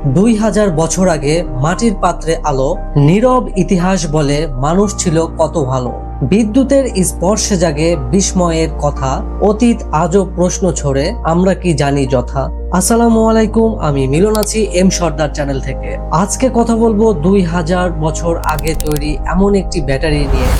2000 বছর আগে মাটির পাত্রে আলো, নীরব ইতিহাস বলে মানুষ ছিল কত ভালো। বিদ্যুতের স্পর্শে জাগে বিস্ময়ের কথা, অতীত আজও প্রশ্ন ছড়ে, আমরা কি জানি যথা। আসসালামু আলাইকুম, আমি মিলন আছি এম সর্দার চ্যানেল থেকে। আজকে কথা বলবো 2000 বছর আগে তৈরি এমন একটি ব্যাটারি নিয়ে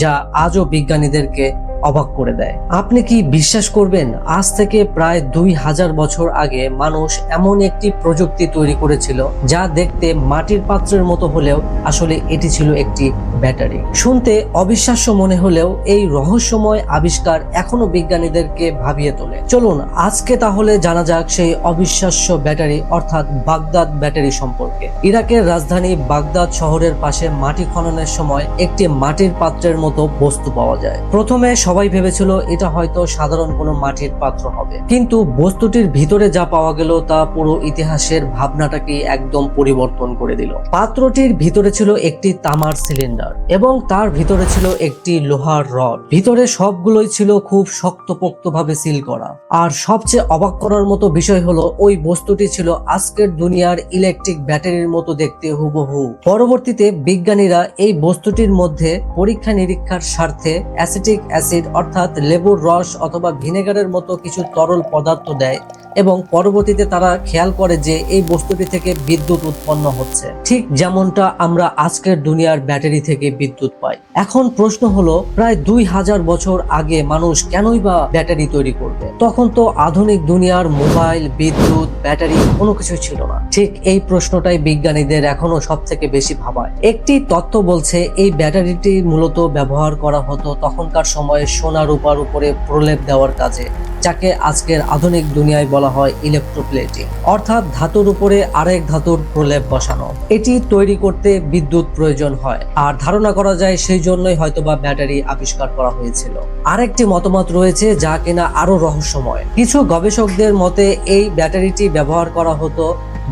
যা আজও বিজ্ঞানীদেরকে অবাক করে দেয়। আপনি কি বিশ্বাস করবেন, আজ থেকে প্রায় 2000 বছর আগে মানুষ এমন একটি প্রযুক্তি তৈরি করেছিল যা দেখতে মাটির পাত্রের মতো হলেও আসলে এটি ছিল একটি ব্যাটারি। শুনতে অবিশ্বাস্য মনে হলেও এই রহস্যময় আবিষ্কার এখনো বিজ্ঞানীদেরকে ভাবিয়ে তোলে। চলুন আজকে তাহলে জানা যাক সেই অবিশ্বাস্য ব্যাটারি অর্থাৎ বাগদাদ ব্যাটারি সম্পর্কে। ইরাকের রাজধানী বাগদাদ শহরের পাশে মাটি খননের সময় একটি মাটির পাত্রের মতো বস্তু পাওয়া যায়। প্রথমে সবাই ভেবেছিল এটা হয়তো সাধারণ কোনো মাটির পাত্র হবে, কিন্তু বস্তুটির ভিতরে যা পাওয়া গেল তা পুরো ইতিহাসের ভাবনাটাকে একদম পরিবর্তন করে দিল। পাত্রটির ভিতরে ছিল একটি তামার সিলিন্ডার এবং তার ভিতরে ছিল একটি লোহার রড। ভিতরে সবগুলোই ছিল খুব শক্তপোক্তভাবে সিল করা। আর সবচেয়ে অবাক করার মতো বিষয় হলো ওই বস্তুটি ছিল আজকের দুনিয়ার ইলেকট্রিক ব্যাটারির মতো দেখতে হুবহু। পরবর্তীতে বিজ্ঞানীরা এই বস্তুটির মধ্যে পরীক্ষা নিরীক্ষার স্বার্থে অ্যাসিটিক অ্যাসিড অর্থাৎ লেবুর রস অথবা ভিনেগারের মতো কিছু তরল পদার্থ দেয় এবং পরবর্তীতে তারা খেয়াল করে যে এই বস্তুটি থেকে বিদ্যুৎ উৎপন্ন হচ্ছে, ঠিক যেমনটা আমরা আজকের দুনিয়ার ব্যাটারি থেকে বিদ্যুৎ পাই। এখন প্রশ্ন হলো, প্রায় 2000 বছর আগে মানুষ কেনই বা ব্যাটারি তৈরি করবে? তখন তো আধুনিক দুনিয়ার মোবাইল, বিদ্যুৎ, ব্যাটারি কোনো কিছু ছিল না। ঠিক এই প্রশ্নটাই বিজ্ঞানীদের এখনো সব থেকে বেশি ভাবায়। একটি তথ্য বলছে এই ব্যাটারিটি মূলত ব্যবহার করা হতো তখনকার সময়ে সোনা রূপার উপরে প্রলেপ দেওয়ার কাজে, যাকে আজকের আধুনিক দুনিয়ায় বলা হয় ইলেকট্রোপ্লেটিং, অর্থাৎ ধাতুর উপরে আরেক ধাতুর প্রলেপ বসানো। এটি তৈরি করতে বিদ্যুৎ প্রয়োজন হয়, আর ধারণা করা যায় সেই জন্যই হয়তোবা ব্যাটারি আবিষ্কার করা হয়েছিল। আরেকটি মতামত রয়েছে যা কিনা আরো রহস্যময়। কিছু গবেষকদের মতে এই ব্যাটারিটি ব্যবহার করা হতো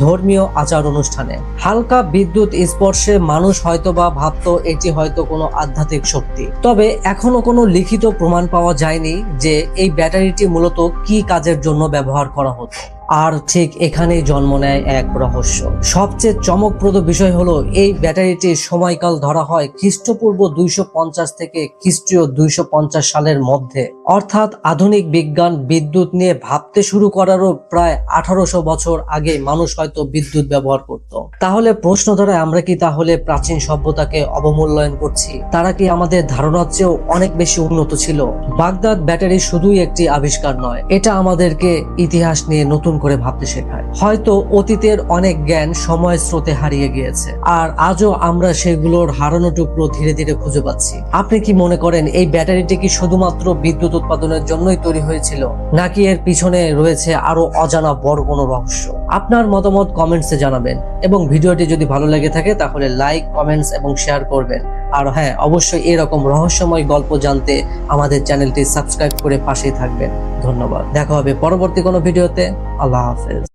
ধর্মীয় আচার অনুষ্ঠানে। হালকা বিদ্যুৎ স্পর্শে মানুষ হয়তোবা ভাবতো এটি হয়তো কোনো আধ্যাত্মিক শক্তি। তবে এখনো কোনো লিখিত প্রমাণ পাওয়া যায়নি যে এই ব্যাটারিটি মূলত কি কাজের জন্য ব্যবহার করা হতো। আর ঠিক এখানেই জন্ম নেয় এক রহস্য। সবচেয়ে চমকপ্রদ বিষয় হলো এই ব্যাটারিটির সময়কাল ধরা হয় খ্রিস্টপূর্ব 250 থেকে খ্রিস্টীয় 250 সালের মধ্যে, অর্থাৎ আধুনিক বিজ্ঞান বিদ্যুৎ নিয়ে ভাবতে শুরু করারও প্রায় 1800 বছর আগে মানুষ হয়তো বিদ্যুৎ ব্যবহার করত। তাহলে প্রশ্ন ধরায়, আমরা কি তাহলে প্রাচীন সভ্যতাকে অবমূল্যায়ন করছি? তারা কি আমাদের ধারণার চেয়েও অনেক বেশি উন্নত ছিল? বাগদাদ ব্যাটারি শুধুই একটি আবিষ্কার নয়, এটা আমাদেরকে ইতিহাস নিয়ে নতুন করে ভাবতে শেখায়। হয়তো অতীতের অনেক জ্ঞান সময়ের স্রোতে হারিয়ে গিয়েছে, আর আজও আমরা সেগুলোর হারানো টুকরো ধীরে ধীরে খুঁজে পাচ্ছি। আপনি কি মনে করেন এই ব্যাটারিটি কি শুধুমাত্র বিদ্যুৎ উৎপাদনের জন্যই তৈরি হয়েছিল, নাকি এর পিছনে রয়েছে আরো অজানা বড় কোনো রহস্য? আপনার মতামত কমেন্টসে জানাবেন, এবং ভিডিওটি যদি ভালো লেগে থাকে তাহলে লাইক, কমেন্টস এবং শেয়ার করবেন। আর হ্যাঁ, অবশ্যই এরকম রহস্যময় গল্প জানতে আমাদের চ্যানেলটি সাবস্ক্রাইব করে পাশেই থাকবেন। ধন্যবাদ। দেখা হবে পরবর্তী কোনো ভিডিওতে। আল্লাহ হাফেজ।